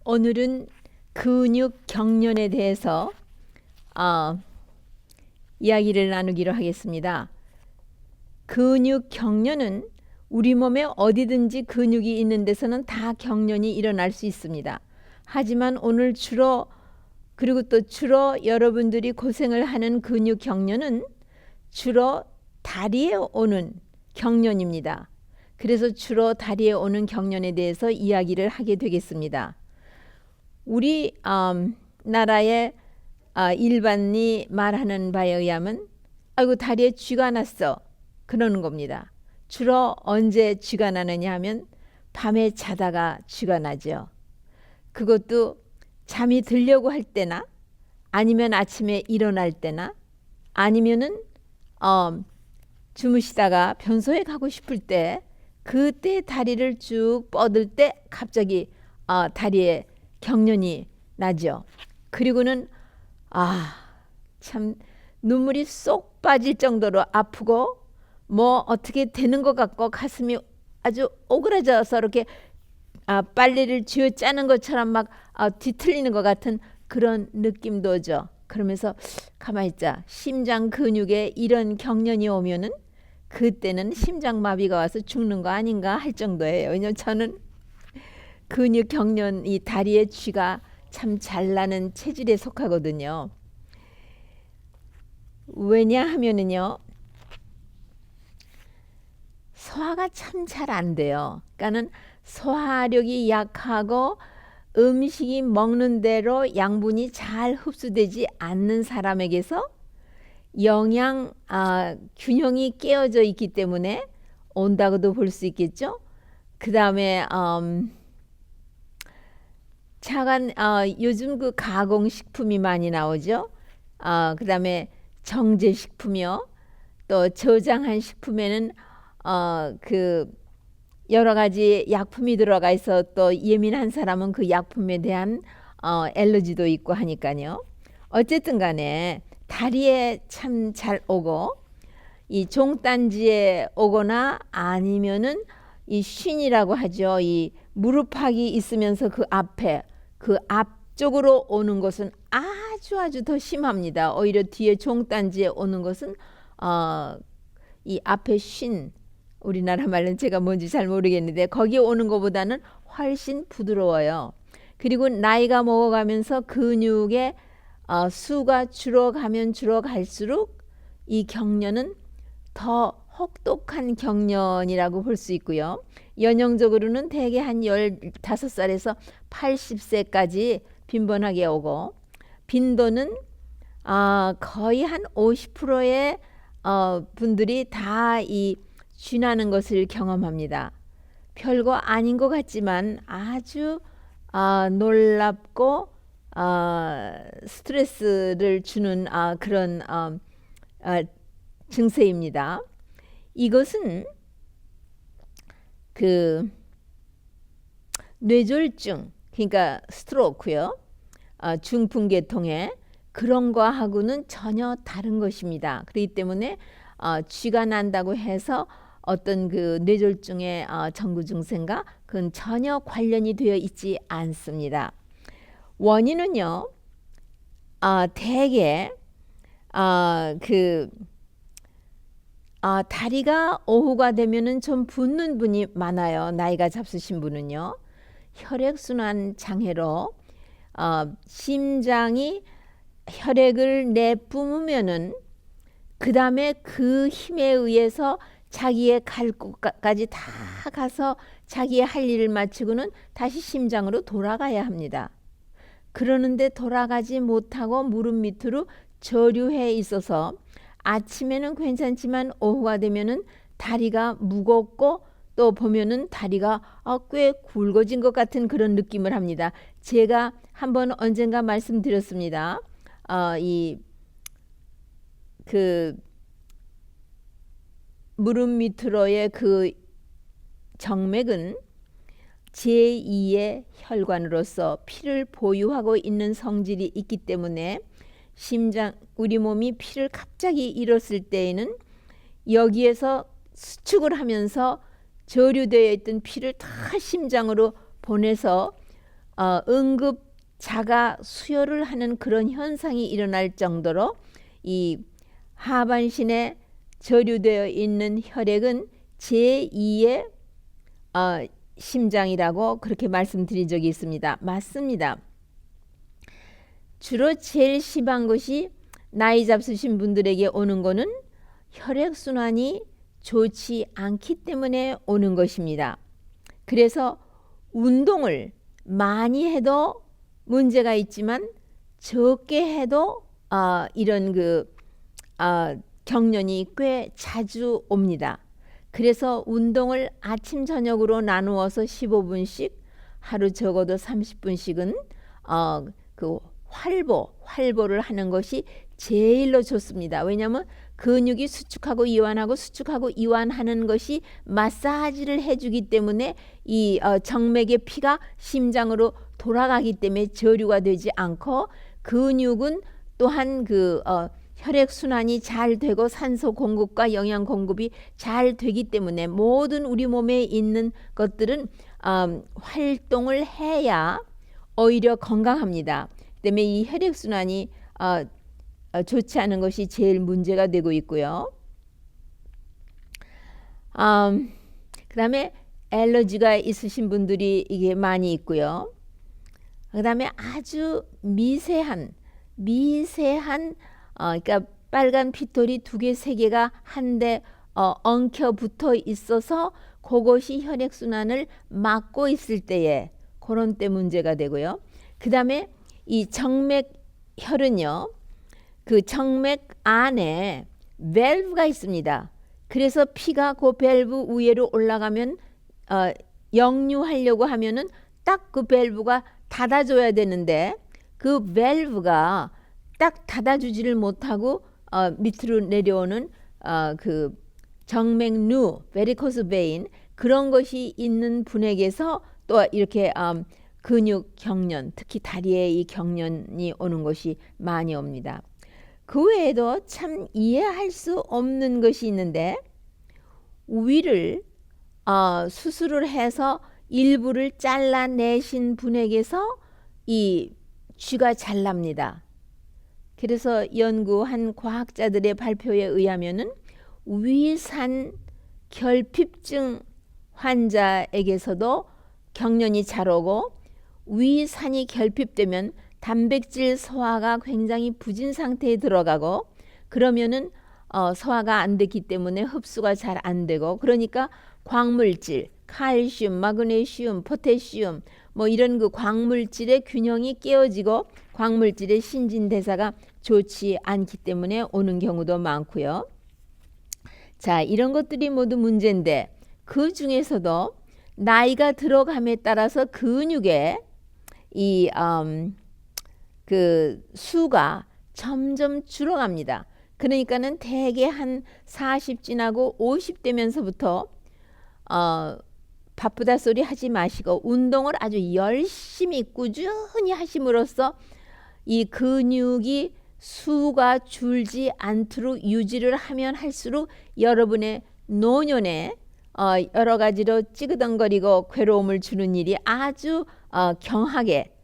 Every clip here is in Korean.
오늘은 근육 경련에 대해서 이야기를 나누기로 하겠습니다. 근육 경련은 우리 몸에 어디든지 근육이 있는 데서는 다 경련이 일어날 수 있습니다. 하지만 오늘 주로 여러분들이 고생을 하는 근육 경련은 주로 다리에 오는 경련입니다. 그래서 주로 다리에 오는 경련에 대해서 이야기를 하게 되겠습니다. 우리 나라의 일반이 말하는 바에 의하면 아이고 다리에 쥐가 났어 그러는 겁니다. 주로 언제 쥐가 나느냐 하면 밤에 자다가 쥐가 나죠. 그것도 잠이 들려고 할 때나 아니면 아침에 일어날 때나 아니면은 주무시다가 변소에 가고 싶을 때 그때 다리를 쭉 뻗을 때 갑자기 다리에 경련이 나죠. 그리고는 참 눈물이 쏙 빠질 정도로 아프고 뭐 어떻게 되는 것 같고 가슴이 아주 오그라져서 이렇게 빨래를 쥐어 짜는 것처럼 막 뒤틀리는 것 같은 그런 느낌도 오죠. 그러면서 가만히 있자. 심장 근육에 이런 경련이 오면은 그때는 심장마비가 와서 죽는 거 아닌가 할 정도예요. 왜냐면 저는 근육 경련 이 다리에 쥐가 참 잘 나는 체질에 속하거든요. 왜냐하면은요 소화가 참 잘 안 돼요. 그러니까는 소화력이 약하고 음식이 먹는 대로 양분이 잘 흡수되지 않는 사람에게서 영양 균형이 깨어져 있기 때문에 온다고도 볼 수 있겠죠. 그 다음에 차간 요즘 그 가공식품이 많이 나오죠. 그 다음에 정제식품이요. 또 저장한 식품에는 그 여러 가지 약품이 들어가 있어 또 예민한 사람은 그 약품에 대한 알러지도 있고 하니까요. 어쨌든 간에 다리에 참 잘 오고 이 종단지에 오거나 아니면은 이 쉰이라고 하죠. 이 무릎팍이 있으면서 그 앞쪽으로 오는 것은 아주 더 심합니다. 오히려 뒤에 종단지에 오는 것은 이 앞에 쉰 우리나라 말로는 제가 뭔지 잘 모르겠는데 거기에 오는 것보다는 훨씬 부드러워요. 그리고 나이가 먹어가면서 근육의 수가 줄어가면 줄어갈수록 이 경련은 더 혹독한 경련이라고 볼 수 있고요. 연령적으로는 대개 한 15살에서 80세까지 빈번하게 오고 빈도는 거의 한 50%의 분들이 다 이 쥐나는 것을 경험합니다. 별거 아닌 것 같지만 아주 놀랍고 스트레스를 주는 그런 증세입니다. 이것은 그 뇌졸중 그러니까 스트로크요. 중풍계통에 그런 거하고는 전혀 다른 것입니다. 그렇기 때문에 쥐가 난다고 해서 어떤 그 뇌졸중의 전구 증세인가 그건 전혀 관련이 되어 있지 않습니다. 원인은요 대개 다리가 오후가 되면은 좀 붓는 분이 많아요. 나이가 잡수신 분은요. 혈액순환 장애로 심장이 혈액을 내뿜으면은 그 다음에 그 힘에 의해서 자기의 갈 곳까지 다 가서 자기의 할 일을 마치고는 다시 심장으로 돌아가야 합니다. 그러는데 돌아가지 못하고 무릎 밑으로 저류해 있어서 아침에는 괜찮지만 오후가 되면은 다리가 무겁고 또 보면은 다리가 꽤 굵어진 것 같은 그런 느낌을 합니다. 제가 한번 언젠가 말씀드렸습니다. 그 무릎 밑으로의 그 정맥은 제2의 혈관으로서 피를 보유하고 있는 성질이 있기 때문에 우리 몸이 피를 갑자기 잃었을 때에는 여기에서 수축을 하면서 저류되어 있던 피를 다 심장으로 보내서 응급 자가 수혈을 하는 그런 현상이 일어날 정도로 이 하반신에 저류되어 있는 혈액은 제2의 심장이라고 그렇게 말씀드린 적이 있습니다. 맞습니다. 주로 제일 심한 것이 나이 잡수신 분들에게 오는 거는 혈액순환이 좋지 않기 때문에 오는 것입니다. 그래서 운동을 많이 해도 문제가 있지만 적게 해도 이런 경련이 꽤 자주 옵니다. 그래서 운동을 아침 저녁으로 나누어서 15분씩 하루 적어도 30분씩은 활보를 하는 것이 제일로 좋습니다. 왜냐하면 근육이 수축하고 이완하고 수축하고 이완하는 것이 마사지를 해주기 때문에 이 정맥의 피가 심장으로 돌아가기 때문에 저류가 되지 않고 근육은 또한 혈액 순환이 잘 되고 산소 공급과 영양 공급이 잘 되기 때문에 모든 우리 몸에 있는 것들은 활동을 해야 오히려 건강합니다. 때문에 이 혈액 순환이 좋지 않은 것이 제일 문제가 되고 있고요. 그 다음에 알러지가 있으신 분들이 이게 많이 있고요. 그 다음에 아주 미세한 그러니까 빨간 피톨이 2개, 3개가 한데 엉켜 붙어 있어서 그것이 혈액순환을 막고 있을 때에 그런 때 문제가 되고요. 그 다음에 이 정맥혈은요. 그 정맥 안에 밸브가 있습니다. 그래서 피가 그 밸브 위로 올라가면 역류하려고 하면은 딱 그 밸브가 닫아줘야 되는데 그 밸브가 딱 닫아주지를 못하고 밑으로 내려오는 그 정맥류, 베리코스 베인 그런 것이 있는 분에게서 또 이렇게 근육 경련, 특히 다리에 이 경련이 오는 것이 많이 옵니다. 그 외에도 참 이해할 수 없는 것이 있는데 위를 수술을 해서 일부를 잘라내신 분에게서 이 쥐가 잘 납니다. 그래서 연구한 과학자들의 발표에 의하면은 위산 결핍증 환자에게서도 경련이 잘 오고 위산이 결핍되면 단백질 소화가 굉장히 부진 상태에 들어가고 그러면은 소화가 안 됐기 때문에 흡수가 잘 안 되고 그러니까 광물질, 칼슘, 마그네슘, 포타슘 뭐 이런 그 광물질의 균형이 깨어지고 광물질의 신진대사가 좋지 않기 때문에 오는 경우도 많고요. 자, 이런 것들이 모두 문제인데 그 중에서도 나이가 들어감에 따라서 근육의 이 그 수가 점점 줄어갑니다. 그러니까는 대개 한 40 지나고 50 되면서부터 바쁘다 소리 하지 마시고 운동을 아주 열심히 꾸준히 하심으로써 이 근육이 수가 줄지 않도록 유지를 하면 할수록 여러분의 노년에 여러 가지로 찌그덩거리고 괴로움을 주는 일이 아주 경하게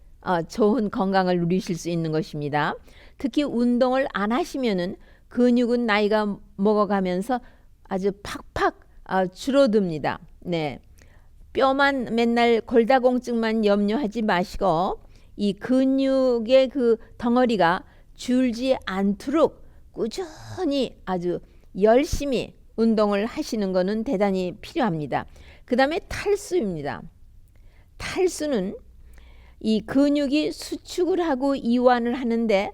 좋은 건강을 누리실 수 있는 것입니다. 특히 운동을 안 하시면은 근육은 나이가 먹어가면서 아주 팍팍 줄어듭니다. 네. 뼈만 맨날 골다공증만 염려하지 마시고 이 근육의 그 덩어리가 줄지 않도록 꾸준히 아주 열심히 운동을 하시는 것은 대단히 필요합니다. 그 다음에 탈수입니다. 탈수는 이 근육이 수축을 하고 이완을 하는데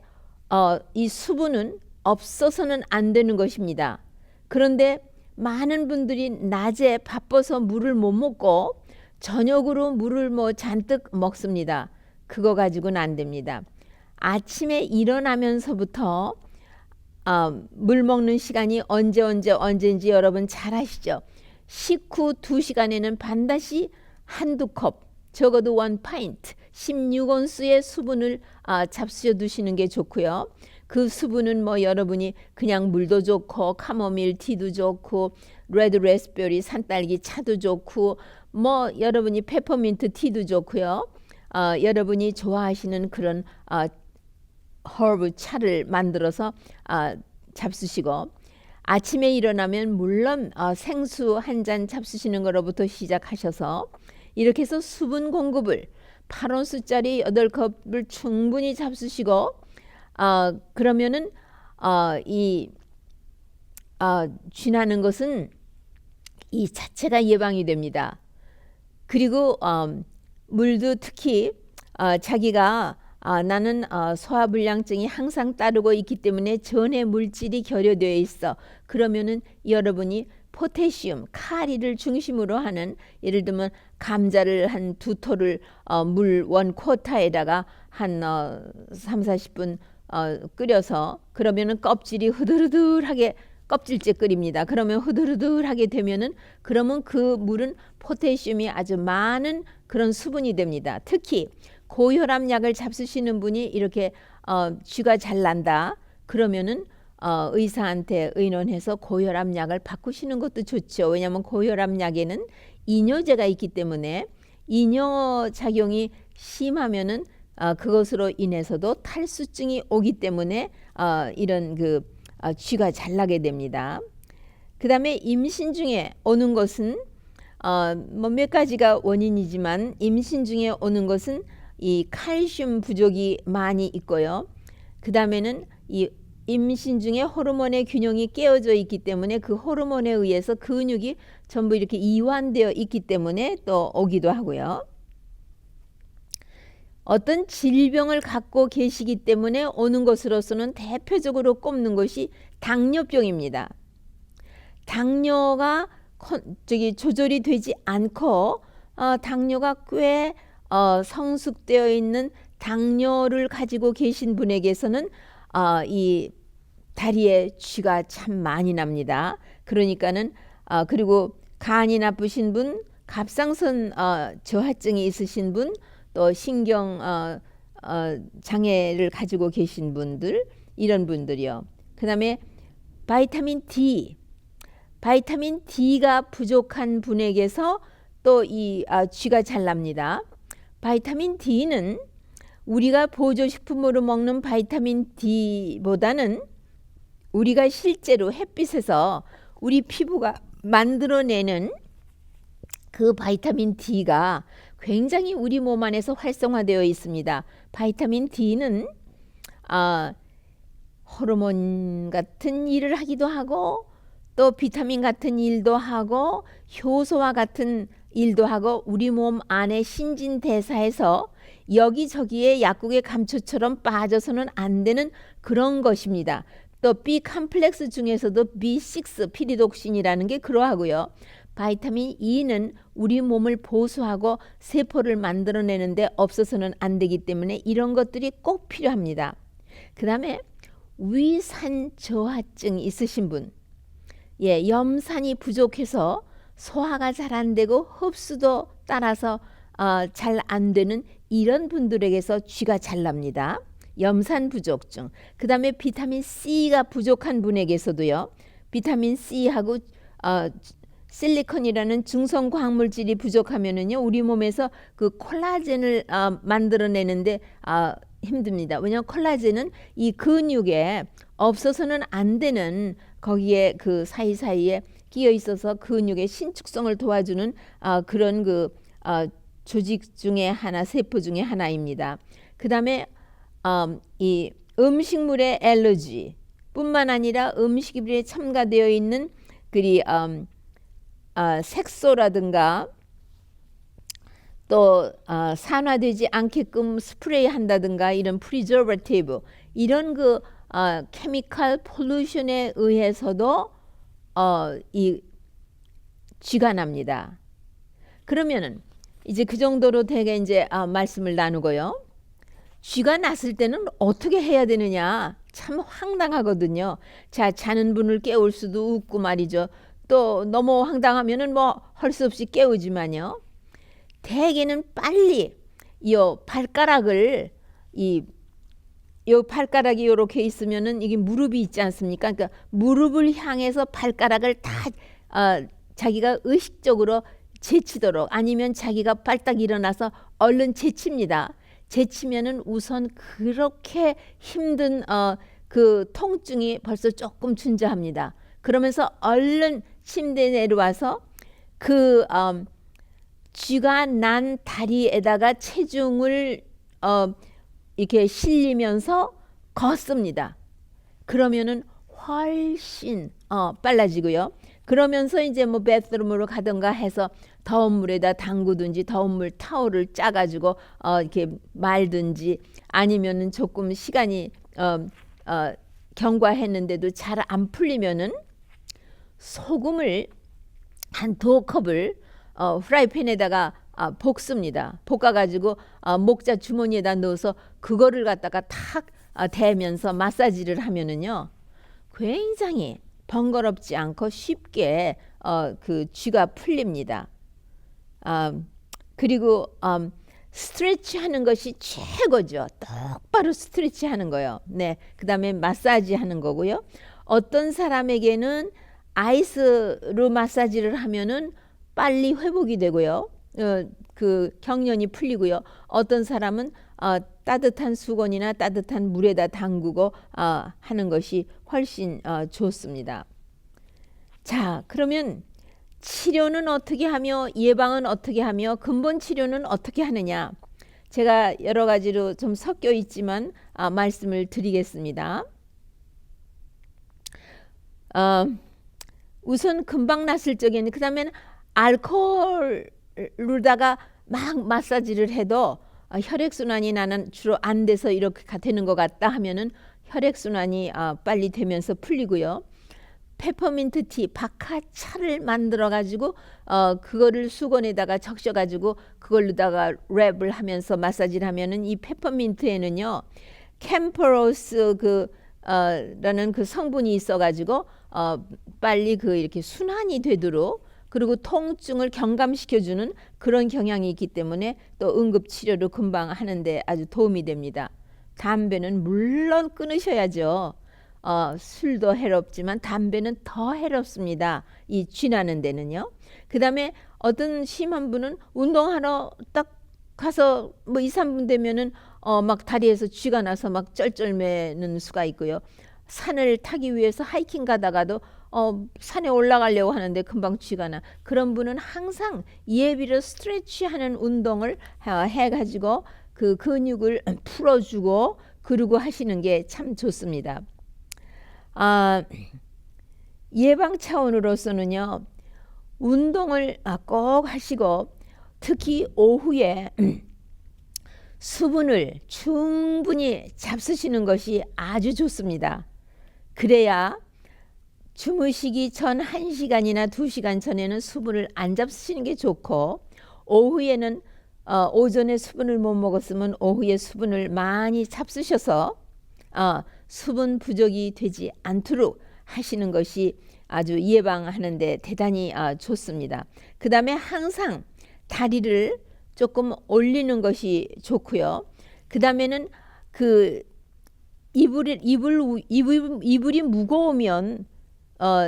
이 수분은 없어서는 안 되는 것입니다. 그런데 많은 분들이 낮에 바빠서 물을 못 먹고 저녁으로 물을 잔뜩 먹습니다. 그거 가지고는 안 됩니다. 아침에 일어나면서부터 물 먹는 시간이 언제인지 여러분 잘 아시죠? 식후 2시간에는 반드시 한두 컵, 적어도 1파인트, 16온스의 수분을 잡수어 두시는 게 좋고요. 그 수분은 여러분이 그냥 물도 좋고 카모밀 티도 좋고 레드 레스베리 산딸기 차도 좋고 여러분이 페퍼민트 티도 좋고요. 여러분이 좋아하시는 그런 허브 차를 만들어서 잡수시고 아침에 일어나면 물론 생수 한 잔 잡수시는 거로부터 시작하셔서 이렇게 해서 수분 공급을 8온스짜리 8컵을 충분히 잡수시고 그러면은 쥐나는 것은 이 자체가 예방이 됩니다. 그리고 물도 특히 자기가 나는 소화불량증이 항상 따르고 있기 때문에 전해 물질이 결여되어 있어. 그러면은 여러분이 포테시움, 카리를 중심으로 하는 예를 들면 감자를 한 2토를 물 1쿼터에다가 한 3-40분 끓여서 그러면은 껍질이 흐들흐들하게 껍질째 끓입니다. 그러면 흐들흐들하게 되면은 그러면 그 물은 포테시움이 아주 많은 그런 수분이 됩니다. 특히 고혈압 약을 잡수시는 분이 이렇게 쥐가 잘 난다. 그러면은 의사한테 의논해서 고혈압 약을 바꾸시는 것도 좋죠. 왜냐하면 고혈압 약에는 이뇨제가 있기 때문에 이뇨 작용이 심하면은 그것으로 인해서도 탈수증이 오기 때문에 이런 쥐가 잘 나게 됩니다. 그 다음에 임신 중에 오는 것은 몇 가지가 원인이지만 임신 중에 오는 것은 이 칼슘 부족이 많이 있고요. 그 다음에는 이 임신 중에 호르몬의 균형이 깨어져 있기 때문에 그 호르몬에 의해서 근육이 전부 이렇게 이완되어 있기 때문에 또 오기도 하고요. 어떤 질병을 갖고 계시기 때문에 오는 것으로서는 대표적으로 꼽는 것이 당뇨병입니다. 당뇨가 조절이 되지 않고 당뇨가 꽤 성숙되어 있는 당뇨를 가지고 계신 분에게서는 이 다리에 쥐가 참 많이 납니다. 그러니까는 그리고 간이 나쁘신 분, 갑상선 저하증이 있으신 분, 또 신경 장애를 가지고 계신 분들, 이런 분들이요. 그 다음에 바이타민 D가 부족한 분에게서 또 이 쥐가 잘 납니다. 바이타민 D는 우리가 보조식품으로 먹는 바이타민 D보다는 우리가 실제로 햇빛에서 우리 피부가 만들어내는 그 바이타민 D가 굉장히 우리 몸 안에서 활성화되어 있습니다. 바이타민 D는 호르몬 같은 일을 하기도 하고 또 비타민 같은 일도 하고 효소와 같은 일도 하고 우리 몸 안에 신진대사에서 여기저기에 약국의 감초처럼 빠져서는 안 되는 그런 것입니다. 또 B 컴플렉스 중에서도 B6 피리독신이라는 게 그러하고요. 바이타민 E는 우리 몸을 보수하고 세포를 만들어내는데 없어서는 안 되기 때문에 이런 것들이 꼭 필요합니다. 그 다음에 위산 저하증이 있으신 분, 염산이 부족해서 소화가 잘 안 되고 흡수도 따라서 잘 안 되는 이런 분들에게서 쥐가 잘 납니다. 염산 부족증. 그 다음에 비타민 C가 부족한 분에게서도요. 비타민 C하고 실리콘이라는 중성 광물질이 부족하면은요, 우리 몸에서 그 콜라겐을 만들어내는데 힘듭니다. 왜냐하면 콜라겐은 이 근육에 없어서는 안 되는 거기에 그 사이사이에 끼어 있어서 근육의 신축성을 도와주는 그런 조직 중에 하나, 세포 중에 하나입니다. 그 다음에 이 음식물의 알러지 뿐만 아니라 음식에 첨가되어 있는 색소라든가 또 산화되지 않게끔 스프레이 한다든가 이런 프리저버티브 이런 케미컬 폴루션에 의해서도 이 쥐가 납니다. 그러면은 이제 그 정도로 되게 이제 말씀을 나누고요. 쥐가 났을 때는 어떻게 해야 되느냐 참 황당하거든요. 자, 자는 분을 깨울 수도 없고 말이죠. 또 너무 황당하면은 할 수 없이 깨우지만요. 대개는 빨리 요 발가락을 요 발가락이 요렇게 있으면은 이게 무릎이 있지 않습니까? 그러니까 무릎을 향해서 발가락을 다 자기가 의식적으로 제치도록 아니면 자기가 빨딱 일어나서 얼른 제칩니다. 제치면은 우선 그렇게 힘든 그 통증이 벌써 조금 준저합니다. 그러면서 얼른 침대에 내려와서 그 쥐가 난 다리에다가 체중을 이렇게 실리면서 걷습니다. 그러면은 훨씬 빨라지고요. 그러면서 이제 뭐 베스룸으로 가든가 해서 더운 물에다 담그든지 더운 물 타올을 짜가지고 이렇게 말든지 아니면은 조금 시간이 경과했는데도 잘 안 풀리면은 소금을 한 2컵을 프라이팬에다가 볶습니다. 볶아가지고 목자 주머니에다 넣어서 그거를 갖다가 탁 대면서 마사지를 하면은요 굉장히 번거롭지 않고 쉽게 그 쥐가 풀립니다. 그리고 스트레치 하는 것이 최고죠. 똑바로 스트레치 하는 거요. 네, 그 다음에 마사지 하는 거고요. 어떤 사람에게는 아이스로 마사지를 하면은 빨리 회복이 되고요. 그 경련이 풀리고요. 어떤 사람은 따뜻한 수건이나 따뜻한 물에다 담그고 하는 것이 훨씬 좋습니다. 자, 그러면 치료는 어떻게 하며 예방은 어떻게 하며 근본 치료는 어떻게 하느냐? 제가 여러 가지로 좀 섞여 있지만 말씀을 드리겠습니다. 우선 금방 났을 적에는 그 다음에는 알코올로다가 막 마사지를 해도 혈액순환이 나는 주로 안 돼서 이렇게 되는 것 같다 하면은 혈액순환이 빨리 되면서 풀리고요. 페퍼민트 티, 박하차를 만들어 가지고 그거를 수건에다가 적셔 가지고 그걸로다가 랩을 하면서 마사지를 하면은 이 페퍼민트에는요 캠퍼로스 라는 그 성분이 있어 가지고 빨리 그 이렇게 순환이 되도록 그리고 통증을 경감시켜주는 그런 경향이 있기 때문에 또 응급치료를 금방 하는데 아주 도움이 됩니다. 담배는 물론 끊으셔야죠. 술도 해롭지만 담배는 더 해롭습니다. 이 쥐나는 데는요. 그 다음에 어떤 심한 분은 운동하러 딱 가서 뭐 2, 3분 되면은 막 다리에서 쥐가 나서 막 쩔쩔매는 수가 있고요. 산을 타기 위해서 하이킹 가다가도 산에 올라가려고 하는데 금방 쥐가 나. 그런 분은 항상 예비로 스트레치하는 운동을 해가지고 그 근육을 풀어주고 그러고 하시는 게 참 좋습니다. 예방 차원으로서는요. 운동을 꼭 하시고 특히 오후에 수분을 충분히 잡수시는 것이 아주 좋습니다. 그래야 주무시기 전 1시간이나 2시간 전에는 수분을 안 잡수시는 게 좋고 오후에는 오전에 수분을 못 먹었으면 오후에 수분을 많이 잡수셔서 수분 부족이 되지 않도록 하시는 것이 아주 예방하는 데 대단히 좋습니다. 그 다음에 항상 다리를 조금 올리는 것이 좋고요. 그 다음에는 그 이불이 무거우면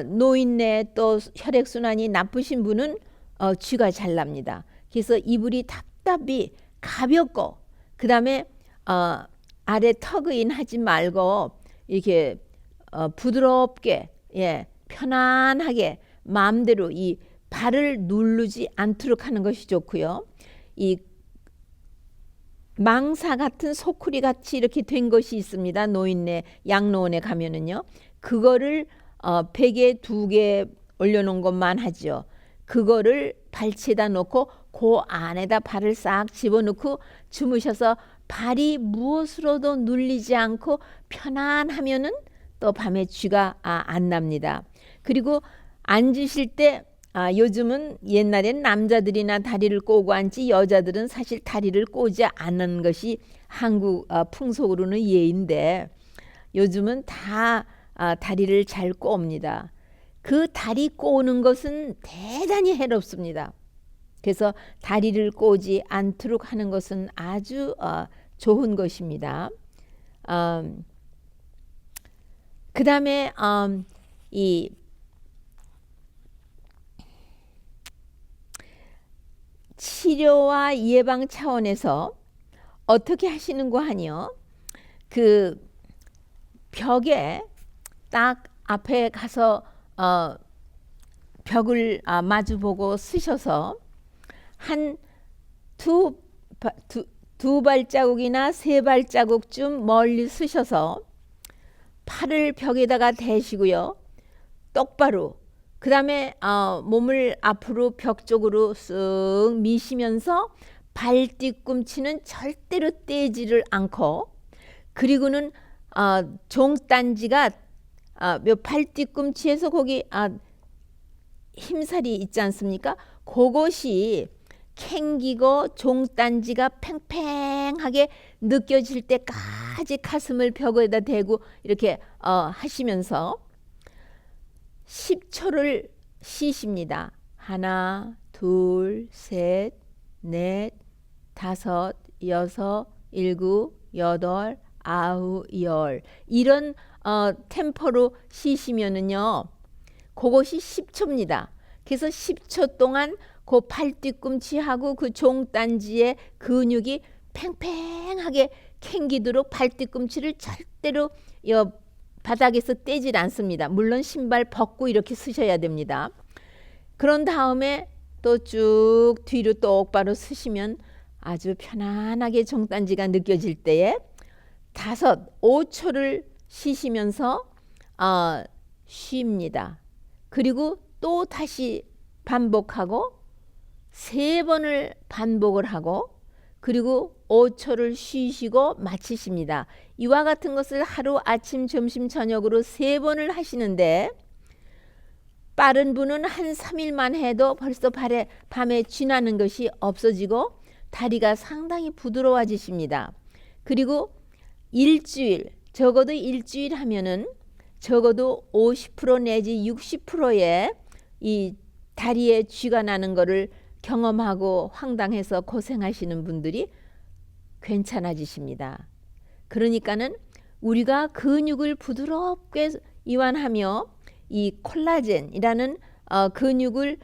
노인네 또 혈액순환이 나쁘신 분은 쥐가 잘 납니다. 그래서 이불이 답답히 가볍고 그 다음에 아래 터그인 하지 말고 이렇게 부드럽게 편안하게 마음대로 이 발을 누르지 않도록 하는 것이 좋고요. 이 망사 같은 소쿠리 같이 이렇게 된 것이 있습니다. 노인네 양로원에 가면은요. 그거를 베개 2개 올려놓은 것만 하죠. 그거를 발치에다 놓고 그 안에다 발을 싹 집어넣고 주무셔서 발이 무엇으로도 눌리지 않고 편안하면은 또 밤에 쥐가 안 납니다. 그리고 앉으실 때 요즘은 옛날엔 남자들이나 다리를 꼬고 앉지 여자들은 사실 다리를 꼬지 않는 것이 한국 풍속으로는 예인데 요즘은 다 다리를 잘 꼬옵니다. 그 다리 꼬는 것은 대단히 해롭습니다. 그래서 다리를 꼬지 않도록 하는 것은 아주 좋은 것입니다. 그 다음에 이 치료와 예방 차원에서 어떻게 하시는고 하니요. 그 벽에 딱 앞에 가서 벽을 마주보고 쓰셔서 한 두 발자국이나 세 발자국쯤 멀리 쓰셔서 팔을 벽에다가 대시고요. 똑바로 그 다음에 몸을 앞으로 벽 쪽으로 쓱 미시면서 발 뒤꿈치는 절대로 떼지를 않고, 그리고는 종단지가 발 뒤꿈치에서 거기 힘살이 있지 않습니까? 그것이 캥기고 종단지가 팽팽하게 느껴질 때까지 가슴을 벽에다 대고 이렇게 하시면서 10초를 쉬십니다. 하나, 둘, 셋, 넷, 다섯, 여섯, 일곱, 여덟, 아홉, 열. 이런 템포로 쉬시면은요, 그것이 10초입니다. 그래서 10초 동안 그 팔 뒤꿈치하고 그 종단지의 근육이 팽팽하게 캥기도록 발 뒤꿈치를 절대로 바닥에서 떼질 않습니다. 물론 신발 벗고 이렇게 쓰셔야 됩니다. 그런 다음에 또 쭉 뒤로 똑바로 쓰시면 아주 편안하게 종단지가 느껴질 때에 5초를 쉬시면서 쉽니다. 그리고 또 다시 반복하고 3번을 반복을 하고 그리고 5초를 쉬시고 마치십니다. 이와 같은 것을 하루 아침, 점심, 저녁으로 3번을 하시는데 빠른 분은 한 3일만 해도 벌써 밤에 쥐나는 것이 없어지고 다리가 상당히 부드러워지십니다. 그리고 일주일, 적어도 일주일 하면은 적어도 50% 내지 60%의 이 다리에 쥐가 나는 것을 경험하고 황당해서 고생하시는 분들이 괜찮아지십니다. 그러니까는 우리가 근육을 부드럽게 이완하며 이 콜라겐이라는 근육을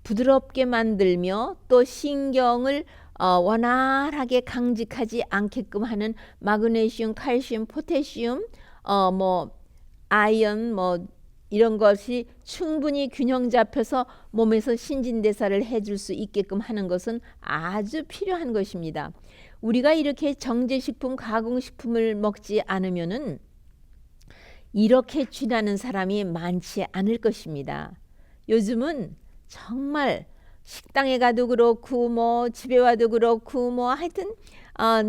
부드럽게 만들며 또 신경을 원활하게 강직하지 않게끔 하는 마그네슘, 칼슘, 포타슘, 아연 이런 것이 충분히 균형 잡혀서 몸에서 신진대사를 해줄 수 있게끔 하는 것은 아주 필요한 것입니다. 우리가 이렇게 정제식품, 가공식품을 먹지 않으면은 이렇게 쥐나는 사람이 많지 않을 것입니다. 요즘은 정말 식당에 가도 그렇고 집에 와도 그렇고 하여튼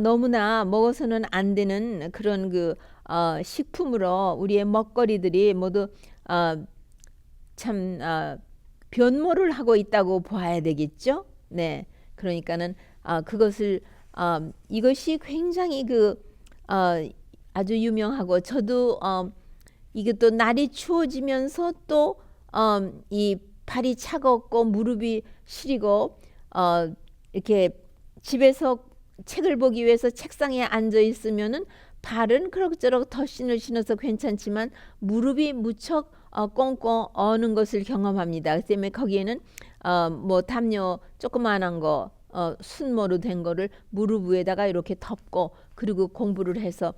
너무나 먹어서는 안 되는 그런 식품으로 우리의 먹거리들이 모두 참 변모를 하고 있다고 봐야 되겠죠. 네, 그러니까는 그것을 이것이 굉장히 아주 유명하고 저도 이게 또 날이 추워지면서 또 이 발이 차갑고 무릎이 시리고 이렇게 집에서 책을 보기 위해서 책상에 앉아 있으면은 발은 그럭저럭 덧신을 신어서 괜찮지만 무릎이 무척 꽁꽁 어는 것을 경험합니다. 그 때문에 거기에는 담요 조그만한 거 순모로 된 거를 무릎 위에다가 이렇게 덮고 그리고 공부를 해서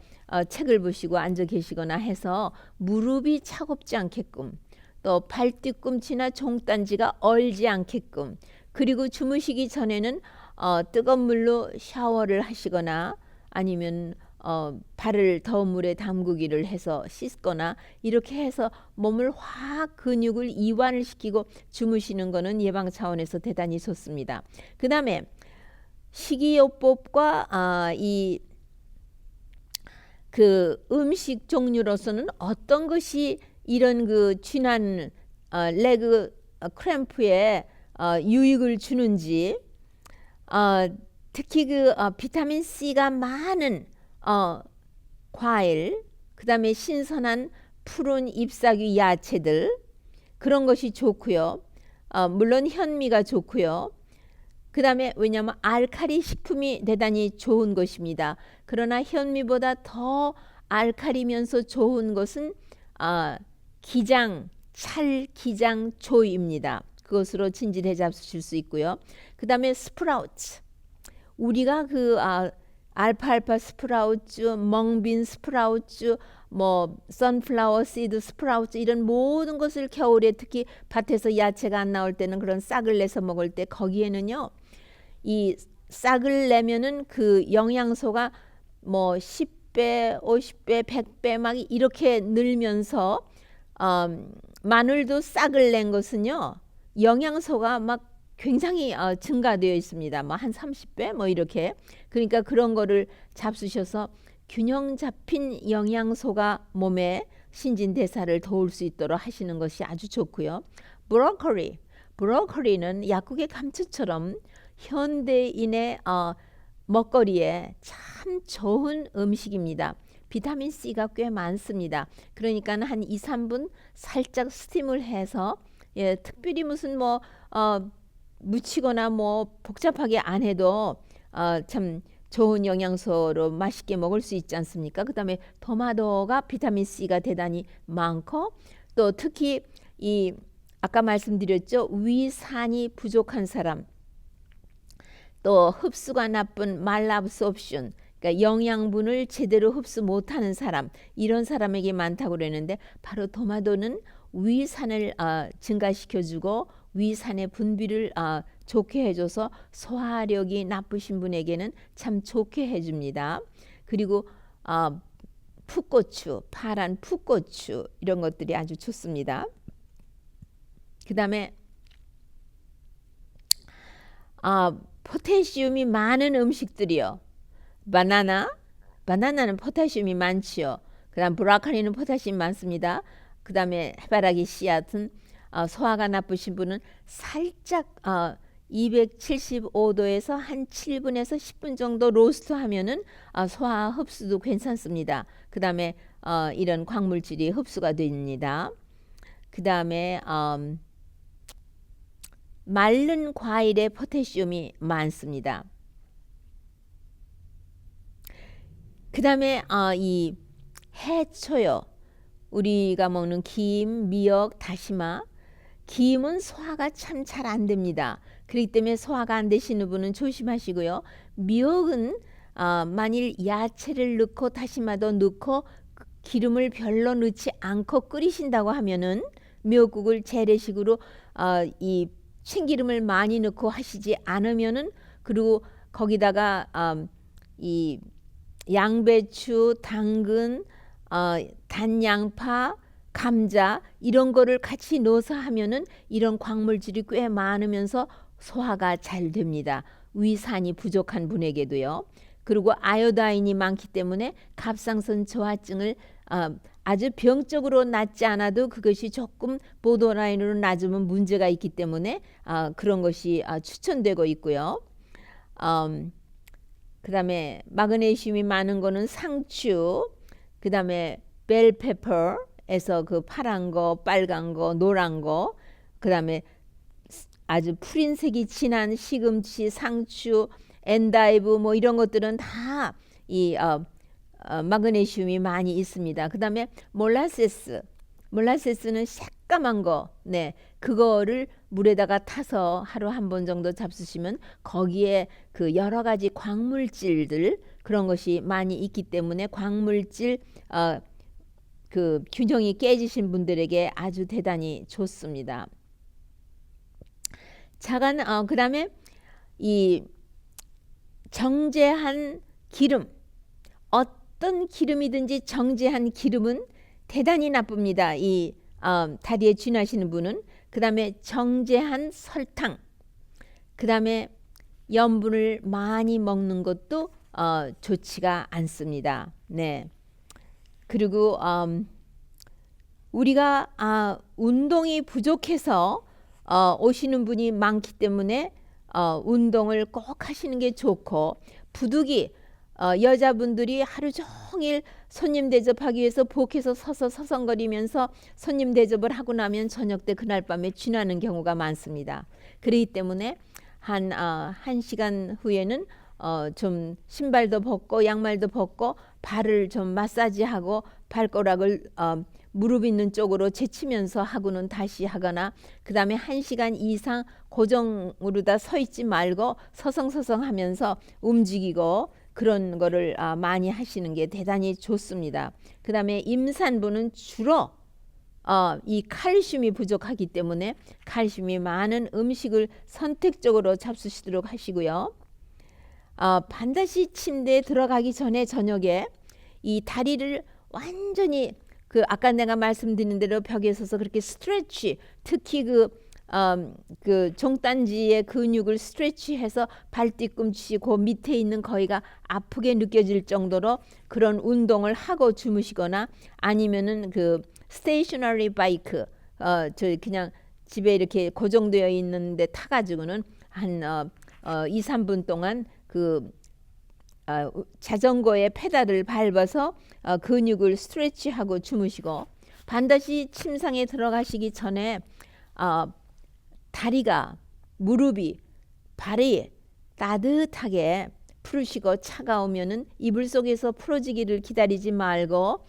책을 보시고 앉아 계시거나 해서 무릎이 차갑지 않게끔 또 발 뒤꿈치나 종단지가 얼지 않게끔 그리고 주무시기 전에는 뜨거운 물로 샤워를 하시거나 아니면 발을 더운 물에 담그기를 해서 씻거나 이렇게 해서 몸을 확 근육을 이완을 시키고 주무시는 것은 예방 차원에서 대단히 좋습니다. 그 다음에 식이요법과 이 음식 종류로서는 어떤 것이 이런 쥐난 레그 크램프에 유익을 주는지 특히 비타민 C가 많은 과일, 그 다음에 신선한 푸른 잎사귀 야채들 그런 것이 좋고요. 물론 현미가 좋고요. 그 다음에 왜냐하면 알칼리 식품이 대단히 좋은 것입니다. 그러나 현미보다 더 알칼리면서 좋은 것은 찰기장초입니다. 그것으로 진질해 잡수실 수 있고요. 그 다음에 스프라우트. 우리가 그 알파알파 스프라우트, 멍빈 스프라우트, 뭐 선플라워 시드 스프라우트 이런 모든 것을 겨울에 특히 밭에서 야채가 안 나올 때는 그런 싹을 내서 먹을 때 거기에는요. 이 싹을 내면은 그 영양소가 뭐 10배, 50배, 100배 막 이렇게 늘면서 마늘도 싹을 낸 것은요. 영양소가 막 굉장히 증가되어 있습니다. 뭐 한 30배 뭐 이렇게. 그러니까 그런 거를 잡수셔서 균형 잡힌 영양소가 몸에 신진대사를 도울 수 있도록 하시는 것이 아주 좋고요. 브로콜리는 약국의 감초처럼 현대인의 먹거리에 참 좋은 음식입니다. 비타민 C가 꽤 많습니다. 그러니까 한 2, 3분 살짝 스팀을 해서 특별히 무슨 뭐 묻히거나 뭐 복잡하게 안 해도 참 좋은 영양소로 맛있게 먹을 수 있지 않습니까? 그 다음에 토마토가 비타민 C가 대단히 많고 또 특히 이 아까 말씀드렸죠. 위산이 부족한 사람 또 흡수가 나쁜 말absorption 그러니까 영양분을 제대로 흡수 못하는 사람 이런 사람에게 많다고 그러는데 바로 토마토는 위산을 증가시켜주고 위산의 분비를 좋게 해줘서 소화력이 나쁘신 분에게는 참 좋게 해줍니다. 그리고 풋고추, 파란 풋고추 이런 것들이 아주 좋습니다. 그 다음에 포타시움이 많은 음식들이요. 바나나는 포타시움이 많지요. 그 다음 브로콜리는 포타시움 많습니다. 그 다음에 해바라기 씨앗은 소화가 나쁘신 분은 살짝 275도에서 한 7분에서 10분 정도 로스트 하면은 소화 흡수도 괜찮습니다. 그 다음에 이런 광물질이 흡수가 됩니다. 그 다음에 마른 과일에 포타시움이 많습니다. 그 다음에 이 해초요. 우리가 먹는 김, 미역, 다시마. 김은 소화가 참 잘 안 됩니다. 그렇기 때문에 소화가 안 되시는 분은 조심하시고요. 미역은 만일 야채를 넣고 다시마도 넣고 기름을 별로 넣지 않고 끓이신다고 하면은 미역국을 재래식으로 이 참기름을 많이 넣고 하시지 않으면은 그리고 거기다가 이 양배추, 당근, 단양파, 감자 이런 거를 같이 넣어서 하면은 이런 광물질이 꽤 많으면서 소화가 잘 됩니다. 위산이 부족한 분에게도요. 그리고 아요다인이 많기 때문에 갑상선 저하증을 아주 병적으로 낫지 않아도 그것이 조금 보더라인으로 낮으면 문제가 있기 때문에 그런 것이 추천되고 있고요. 그 다음에 마그네슘이 많은 거는 상추, 그 다음에 벨페퍼에서 그 파란 거, 빨간 거, 노란 거, 그 다음에 아주 푸른색이 진한 시금치, 상추, 엔다이브 뭐 이런 것들은 다 이 마그네슘이 많이 있습니다. 그 다음에 몰라세스는 새까만 거, 네, 그거를 물에다가 타서 하루 한 번 정도 잡수시면 거기에 그 여러 가지 광물질들 그런 것이 많이 있기 때문에 광물질 그 균형이 깨지신 분들에게 아주 대단히 좋습니다. 그 다음에 이 정제한 기름 어떤 기름이든지 정제한 기름은 대단히 나쁩니다. 이 다리에 쥐나시는 분은. 그 다음에 정제한 설탕, 그 다음에 염분을 많이 먹는 것도 좋지가 않습니다. 네. 그리고 우리가 운동이 부족해서 오시는 분이 많기 때문에 운동을 꼭 하시는 게 좋고 부득이 여자분들이 하루 종일 손님 대접하기 위해서 복해서 서서 서성거리면서 손님 대접을 하고 나면 저녁 때 그날 밤에 쥐나는 경우가 많습니다. 그렇기 때문에 한 1시간 후에는 좀 신발도 벗고 양말도 벗고 발을 좀 마사지하고 발가락을 무릎 있는 쪽으로 제치면서 하고는 다시 하거나 그 다음에 1시간 이상 고정으로 다 서 있지 말고 서성서성 하면서 움직이고 그런 거를 많이 하시는 게 대단히 좋습니다. 그 다음에 임산부는 주로 이 칼슘이 부족하기 때문에 칼슘이 많은 음식을 선택적으로 잡수시도록 하시고요. 반드시 침대에 들어가기 전에 저녁에 이 다리를 완전히 그 아까 내가 말씀드린 대로 벽에 서서 그렇게 스트레치, 특히 그 종단지의 근육을 스트레치해서 발 뒤꿈치 그 밑에 있는 거기가 아프게 느껴질 정도로 그런 운동을 하고 주무시거나 아니면은 그 스테이셔너리 바이크 저 그냥 집에 이렇게 고정되어 있는데 타가지고는 한 2, 3분 동안 그 자전거의 페달을 밟아서 근육을 스트레치하고 주무시고 반드시 침상에 들어가시기 전에 다리가 무릎이 발이 따뜻하게 풀으시고 차가우면은 이불 속에서 풀어지기를 기다리지 말고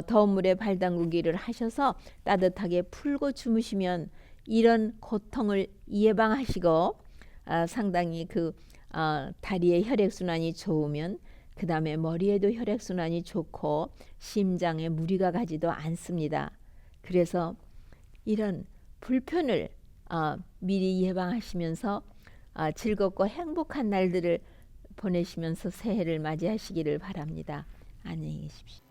더운 물에 발 담그기를 하셔서 따뜻하게 풀고 주무시면 이런 고통을 예방하시고 상당히 다리의 혈액순환이 좋으면 그 다음에 머리에도 혈액순환이 좋고 심장에 무리가 가지도 않습니다. 그래서 이런 불편을 미리 예방하시면서 즐겁고 행복한 날들을 보내시면서 새해를 맞이하시기를 바랍니다. 안녕히 계십시오.